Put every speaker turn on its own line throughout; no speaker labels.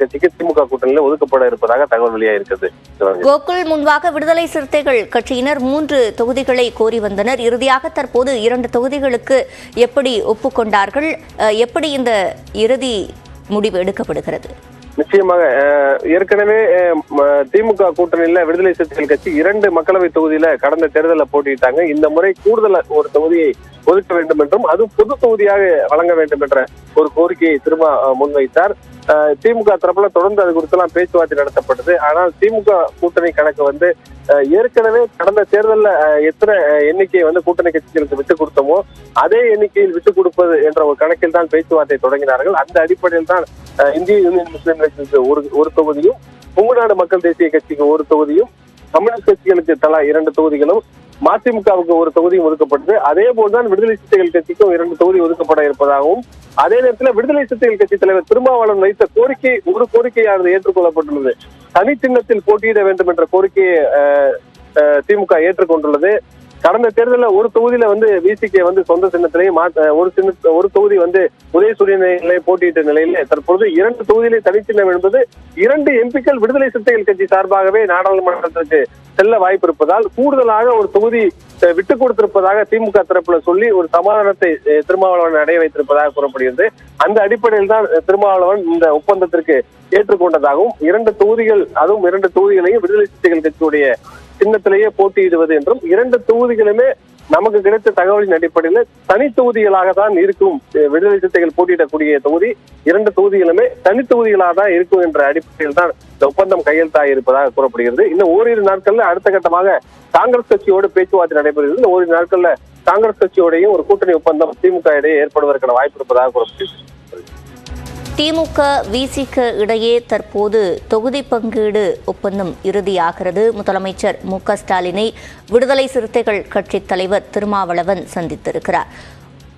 கட்சிக்கு திமுக கூட்டணியில் ஒதுக்கப்பட இருப்பதாக தகவல் வெளியாயிருக்கிறது.
கோகுல், முன்பாக விடுதலை சிறுத்தைகள் கட்சியினர் 3 தொகுதிகளை கோரி வந்தனர். இறுதியாக தற்போது 2 தொகுதிகளுக்கு எப்படி ஒப்புக்கொண்டார்கள்? எப்படி இந்த இறுதி முடிவு எடுக்கப்படுகிறது?
நிச்சயமாக ஏற்கனவே திமுக கூட்டணியில விடுதலை சிறுத்தைகள் கட்சி 2 மக்களவை தொகுதியில கடந்த தேர்தலில் போட்டியிட்டாங்க. இந்த முறை கூடுதல் ஒரு தொகுதியை ஒதுக்க வேண்டும் என்றும் அது பொது தொகுதியாக வழங்க வேண்டும் என்ற ஒரு கோரிக்கையை திரும்ப முன்வைத்தார். திமுக தரப்புல தொடர்ந்து அது குறித்தெல்லாம் பேச்சுவார்த்தை நடத்தப்பட்டது. ஆனால் திமுக கூட்டணி கணக்கு ஏற்கனவே கடந்த தேர்தலில் எத்தனை எண்ணிக்கையை கூட்டணி கட்சிகளுக்கு விட்டுக் கொடுத்தோமோ அதே எண்ணிக்கையில் விட்டுக் கொடுப்பது என்ற ஒரு கணக்கில் தான் பேச்சுவார்த்தை தொடங்கினார்கள். அந்த அடிப்படையில் தான் இந்திய யூனியன் முஸ்லீம் லீக்கு ஒரு தொகுதியும், கொங்குநாடு மக்கள் தேசிய கட்சிக்கு ஒரு தொகுதியும், கம்யூனிஸ்ட் கட்சிகளுக்கு தலா 2 தொகுதிகளும், மதிமுகவுக்கு ஒரு தொகுதியும் ஒதுக்கப்பட்டது. அதே போல்தான் விடுதலை சிறுத்தைகள் கட்சிக்கும் 2 தொகுதி ஒதுக்கப்பட இருப்பதாகவும், அதே நேரத்தில் விடுதலை சிறுத்தைகள் கட்சி தலைவர் திருமாவளவன் வைத்த கோரிக்கை ஒரு கோரிக்கையானது ஏற்றுக்கொள்ளப்பட்டுள்ளது. தனி சின்னத்தில் போட்டியிட வேண்டும் என்ற கோரிக்கையை திமுக ஏற்றுக்கொண்டுள்ளது. கடந்த தேர்தலில் ஒரு தொகுதியில விசிகே சொந்த சின்னத்திலேயே ஒரு தொகுதி உதயசூரியனை போட்டியிட்ட நிலையில தற்போது 2 தொகுதியிலே தனிச்சின்னம் என்பது 2 எம்பிக்கள் விடுதலை சிறுத்தைகள் கட்சி சார்பாகவே நாடாளுமன்றத்திற்கு செல்ல வாய்ப்பு இருப்பதால் கூடுதலாக ஒரு தொகுதி விட்டுக் கொடுத்திருப்பதாக திமுக தரப்புல சொல்லி ஒரு சமாதானத்தை திருமாவளவன் அடைய வைத்திருப்பதாக கூறப்படுகிறது. அந்த அடிப்படையில் தான் திருமாவளவன் இந்த ஒப்பந்தத்திற்கு ஏற்றுக்கொண்டதாகவும் 2 தொகுதிகள், அதுவும் 2 தொகுதிகளையும் விடுதலை சிறுத்தைகள் கட்சியுடைய சின்னத்திலேயே போட்டியிடுவது என்றும் 2 தொகுதிகளுமே நமக்கு கிடைத்த தகவலின் அடிப்படையில் தனி தொகுதிகளாக தான் இருக்கும். விடுதலை சிறுத்தைகள் போட்டியிடக்கூடிய தொகுதி 2 தொகுதிகளுமே தனி தொகுதிகளாக தான் இருக்கும் என்ற அடிப்படையில் தான் இந்த ஒப்பந்தம் கையெழுத்தாக இருப்பதாக கூறப்படுகிறது. இன்னும் ஓரிரு நாட்கள்ல அடுத்த கட்டமாக காங்கிரஸ் கட்சியோடு பேச்சுவார்த்தை நடைபெறுகிறது. இந்த ஓரிரு நாட்கள்ல காங்கிரஸ் கட்சியோடையும் ஒரு கூட்டணி ஒப்பந்தம் திமுக இடையே ஏற்படுவதற்கான வாய்ப்பு இருப்பதாக கூறப்படுகிறது.
திமுக விசிக இடையே தற்போது தொகுதி பங்கீடு ஒப்பந்தம் இறுதியாகிறது. முதலமைச்சர் மு.க.ஸ்டாலினை விடுதலை சிறுத்தைகள் கட்சி தலைவர் திருமாவளவன் சந்தித்திருக்கிறார்.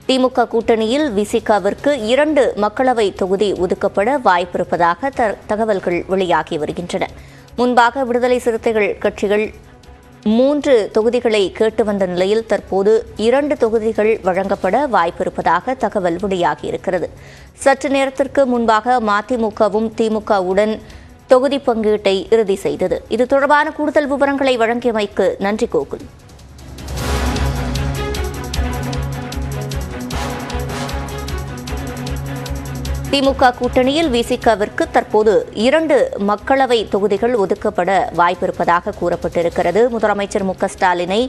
திமுக கூட்டணியில் விசிகவிற்கு 2 மக்களவை தொகுதி ஒதுக்கப்பட வாய்ப்பிருப்பதாக தகவல்கள் வெளியாகி வருகின்றன. முன்பாக விடுதலை சிறுத்தைகள் கட்சிகள் 3 தொகுதிகளை கேட்டு வந்த நிலையில் தற்போது 2 தொகுதிகள் வழங்கப்பட வாய்ப்பிருப்பதாக தகவல் வெளியாகியிருக்கிறது. சற்று நேரத்திற்கு முன்பாக மதிமுகவும் திமுகவுடன் தொகுதி பங்கீட்டை இறுதி செய்தது. இது தொடர்பான கூடுதல் விவரங்களை வழங்கியமைக்கு நன்றி கோகுல். திமுக கூட்டணியில் விசிகவிற்கு தற்போது 2 மக்களவை தொகுதிகள் ஒதுக்கப்பட வாய்ப்பிருப்பதாக கூறப்பட்டிருக்கிறது. முதலமைச்சர் மு.க.ஸ்டாலினை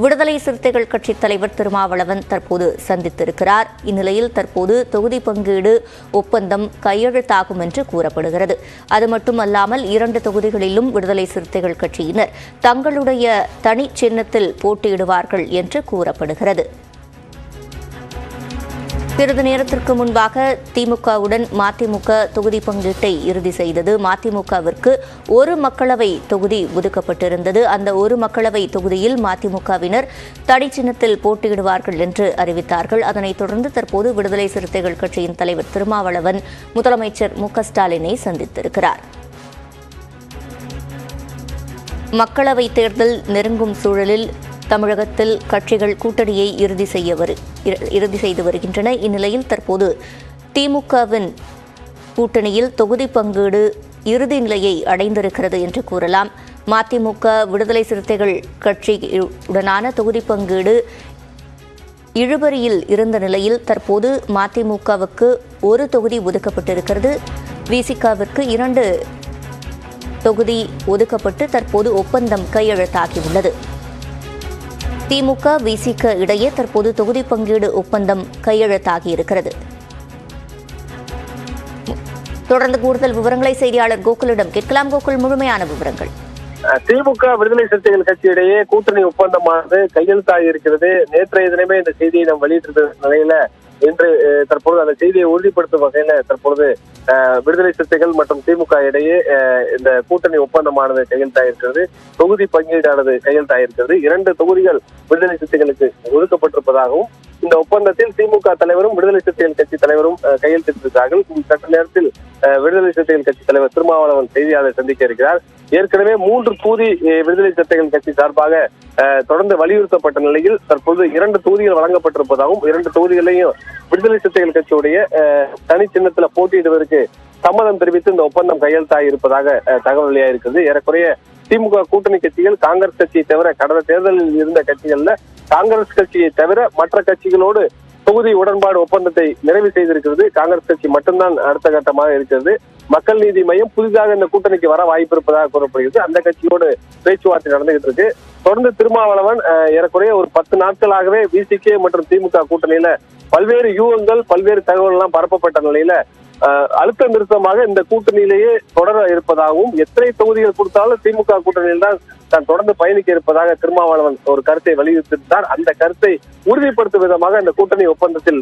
விடுதலை சிறுத்தைகள் கட்சி தலைவர் திருமாவளவன் தற்போது சந்தித்திருக்கிறார். இந்நிலையில் தற்போது தொகுதி பங்கீடு ஒப்பந்தம் கையெழுத்தாகும் என்று கூறப்படுகிறது. அது மட்டுமல்லாமல் 2 தொகுதிகளிலும் விடுதலை சிறுத்தைகள் கட்சியினர் தங்களுடைய தனி சின்னத்தில் போட்டியிடுவார்கள் என்று கூறப்படுகிறது. சிறிது நேரத்திற்கு முன்பாக திமுகவுடன் மதிமுக தொகுதி பங்கீட்டை இறுதி செய்தது. மதிமுகவிற்கு 1 மக்களவை தொகுதி ஒதுக்கப்பட்டிருந்தது. அந்த 1 மக்களவை தொகுதியில் மதிமுகவினர் தனி சின்னத்தில் போட்டியிடுவார்கள் என்று அறிவித்தார்கள். அதனைத் தொடர்ந்து தற்போது விடுதலை சிறுத்தைகள் கட்சியின் தலைவர் திருமாவளவன் முதலமைச்சர் மு.க.ஸ்டாலினை சந்தித்திருக்கிறார். மக்களவை தேர்தல் நெருங்கும் சூழலில் தமிழகத்தில் கட்சிகள் கூட்டணியை இறுதி செய்து வருகின்றன. இந்நிலையில் தற்போது திமுகவின் கூட்டணியில் தொகுதி பங்கீடு இறுதி நிலையை அடைந்திருக்கிறது என்று கூறலாம். மதிமுக விடுதலை சிறுத்தைகள் கட்சியுடனான தொகுதி பங்கீடு இழுபறியில் இருந்த நிலையில் தற்போது மதிமுகவுக்கு 1 தொகுதி ஒதுக்கப்பட்டிருக்கிறது. விசிகவிற்கு 2 தொகுதி ஒதுக்கப்பட்டு தற்போது ஒப்பந்தம் கையெழுத்தாகியுள்ளது. திமுக விசிக இடையே தற்போது தொகுதி பங்கீடு ஒப்பந்தம் கையெழுத்தாகியிருக்கிறது. தொடர்ந்து கூடுதல் விவரங்களை செய்தியாளர் கோகுலிடம் கேட்கலாம். கோகுல், முழுமையான விவரங்கள்.
திமுக விடுதலை சிறுத்தைகள் கட்சியிடையே கூட்டணி ஒப்பந்தமானது கையெழுத்தாகி இருக்கிறது. நேற்றைய தினமே இந்த செய்தியை நாம் வெளியிட்டிருந்த நிலையில இன்று தற்போது அந்த செய்தியை உறுதிப்படுத்தும் வகையில தற்பொழுது விடுதலை சிறுத்தைகள் மற்றும் திமுக இடையே இந்த கூட்டணி ஒப்பந்தமானது கையெழுத்தாயிருக்கிறது. தொகுதி பங்கீடானது கையெழுத்தாயிருக்கிறது. 2 தொகுதிகள் விடுதலை சிறுத்தைகளுக்கு ஒதுக்கப்பட்டிருப்பதாகவும் இந்த ஒப்பந்தத்தில் திமுக தலைவரும் விடுதலை சிறுத்தைகள் கட்சி தலைவரும் கையெழுத்திட்டிருக்கிறார்கள். சற்று நேரத்தில் விடுதலை சிறுத்தைகள் கட்சி தலைவர் திருமாவளவன் செய்தியாளரை சந்திக்க இருக்கிறார். ஏற்கனவே 3 தொகுதி விடுதலை சிறுத்தைகள் கட்சி சார்பாக தொடர்ந்து வலியுறுத்தப்பட்ட நிலையில் தற்போது 2 தொகுதிகள் வழங்கப்பட்டிருப்பதாகவும் 2 தொகுதிகளையும் விடுதலை சிறுத்தைகள் கட்சியுடைய தனி சின்னத்துல போட்டியிடுவதற்கு சம்மதம் தெரிவித்து இந்த ஒப்பந்தம் கையெழுத்தாகி இருப்பதாக தகவல் வெளியாயிருக்கிறது. ஏறக்குறைய திமுக கூட்டணி கட்சிகள் காங்கிரஸ் கட்சியை தவிர கடந்த தேர்தலில் இருந்த கட்சிகள்ல காங்கிரஸ் கட்சியை தவிர மற்ற கட்சிகளோடு தொகுதி உடன்பாடு ஒப்பந்தத்தை நிறைவு செய்திருக்கிறது. காங்கிரஸ் கட்சி மட்டும்தான் அடுத்த கட்டமாக இருக்கிறது. மக்கள் நீதி மையம் புதிதாக இந்த கூட்டணிக்கு வர வாய்ப்பு இருப்பதாக கூறப்படுகிறது. அந்த கட்சியோடு பேச்சுவார்த்தை நடந்துகிட்டு இருக்கு. தொடர்ந்து திருமாவளவன் ஏறக்குறைய ஒரு 10 நாட்களாகவே விசிகே மற்றும் திமுக கூட்டணியில பல்வேறு யூகங்கள் பல்வேறு தகவல் எல்லாம் பரப்பப்பட்ட நிலையில அழுத்த நிறுத்தமாக இந்த கூட்டணியிலேயே தொடர இருப்பதாகவும் எத்தனை தொகுதிகள் கொடுத்தாலும் திமுக கூட்டணியில் தான் தொடர்ந்து பயணிக்க இருப்பதாக திருமாவளவன் ஒரு கருத்தை வலியுறுத்தியிருந்தார். அந்த கருத்தை உறுதிப்படுத்தும் விதமாக இந்த கூட்டணி ஒப்பந்தத்தில்